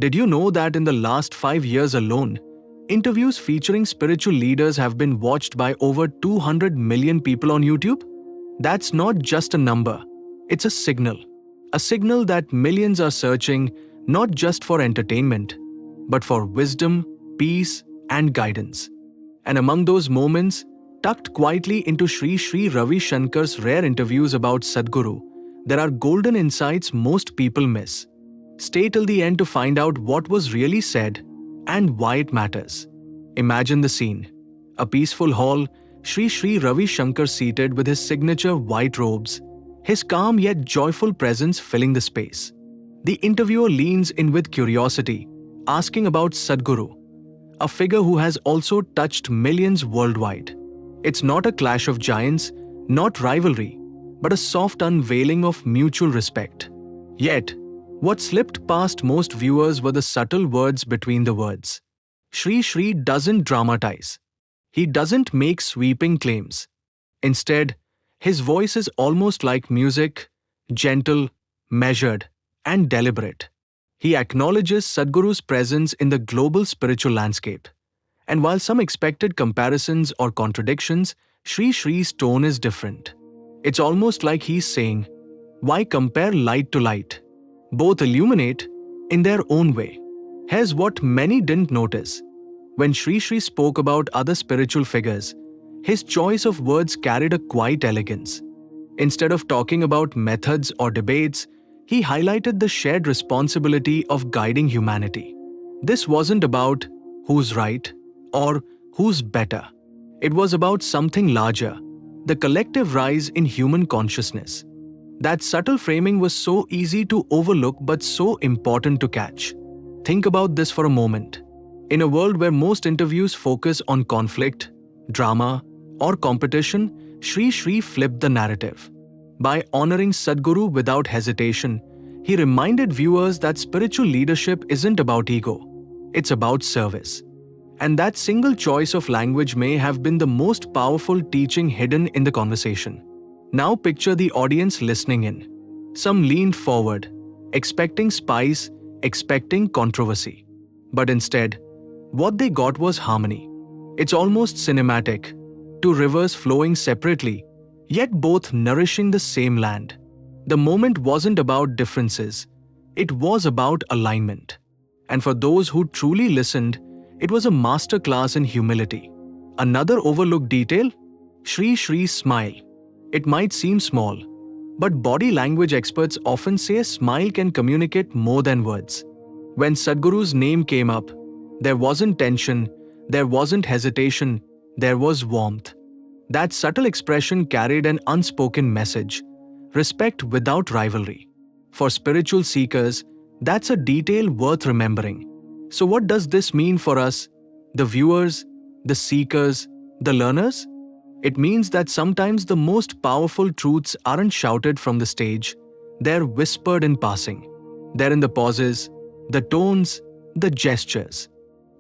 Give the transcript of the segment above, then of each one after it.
Did you know that in the last 5 years alone, interviews featuring spiritual leaders have been watched by over 200 million people on YouTube? That's not just a number, it's a signal. A signal that millions are searching not just for entertainment, but for wisdom, peace, and guidance. And among those moments, tucked quietly into Sri Sri Ravi Shankar's rare interviews about Sadhguru, there are golden insights most people miss. Stay till the end to find out what was really said and why it matters. Imagine the scene. A peaceful hall, Sri Sri Ravi Shankar seated with his signature white robes, his calm yet joyful presence filling the space. The interviewer leans in with curiosity, asking about Sadhguru, a figure who has also touched millions worldwide. It's not a clash of giants, not rivalry, but a soft unveiling of mutual respect. Yet, what slipped past most viewers were the subtle words between the words. Sri Sri doesn't dramatize. He doesn't make sweeping claims. Instead, his voice is almost like music, gentle, measured, and deliberate. He acknowledges Sadhguru's presence in the global spiritual landscape. And while some expected comparisons or contradictions, Sri Sri's tone is different. It's almost like he's saying, why compare light to light? Both illuminate in their own way. Here's what many didn't notice. When Sri Sri spoke about other spiritual figures, his choice of words carried a quiet elegance. Instead of talking about methods or debates, he highlighted the shared responsibility of guiding humanity. This wasn't about who's right or who's better. It was about something larger, the collective rise in human consciousness. That subtle framing was so easy to overlook but so important to catch. Think about this for a moment. In a world where most interviews focus on conflict, drama, or competition, Sri Sri flipped the narrative. By honoring Sadhguru without hesitation, he reminded viewers that spiritual leadership isn't about ego, it's about service. And that single choice of language may have been the most powerful teaching hidden in the conversation. Now picture the audience listening in. Some leaned forward, expecting spice, expecting controversy. But instead, what they got was harmony. It's almost cinematic. Two rivers flowing separately, yet both nourishing the same land. The moment wasn't about differences, it was about alignment. And for those who truly listened, it was a masterclass in humility. Another overlooked detail? Sri Sri's smile. It might seem small, but body language experts often say a smile can communicate more than words. When Sadhguru's name came up, there wasn't tension, there wasn't hesitation, there was warmth. That subtle expression carried an unspoken message: respect without rivalry. For spiritual seekers, that's a detail worth remembering. So what does this mean for us, the viewers, the seekers, the learners? It means that sometimes the most powerful truths aren't shouted from the stage, they're whispered in passing. They're in the pauses, the tones, the gestures.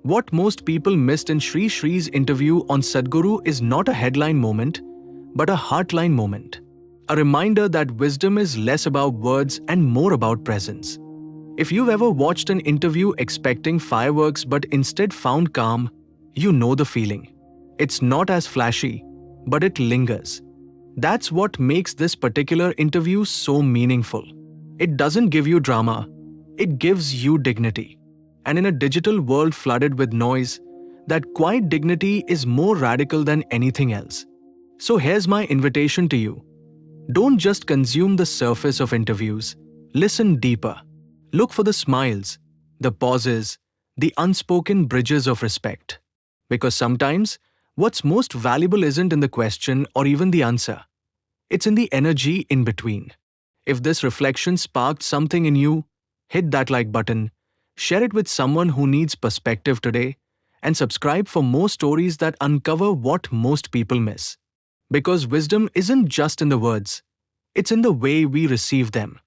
What most people missed in Sri Sri's interview on Sadhguru is not a headline moment, but a heartline moment. A reminder that wisdom is less about words and more about presence. If you've ever watched an interview expecting fireworks but instead found calm, you know the feeling. It's not as flashy, but it lingers. That's what makes this particular interview so meaningful. It doesn't give you drama, it gives you dignity. And in a digital world flooded with noise, that quiet dignity is more radical than anything else. So here's my invitation to you. Don't just consume the surface of interviews, listen deeper. Look for the smiles, the pauses, the unspoken bridges of respect. Because sometimes, what's most valuable isn't in the question or even the answer. It's in the energy in between. If this reflection sparked something in you, hit that like button, share it with someone who needs perspective today, and subscribe for more stories that uncover what most people miss. Because wisdom isn't just in the words, it's in the way we receive them.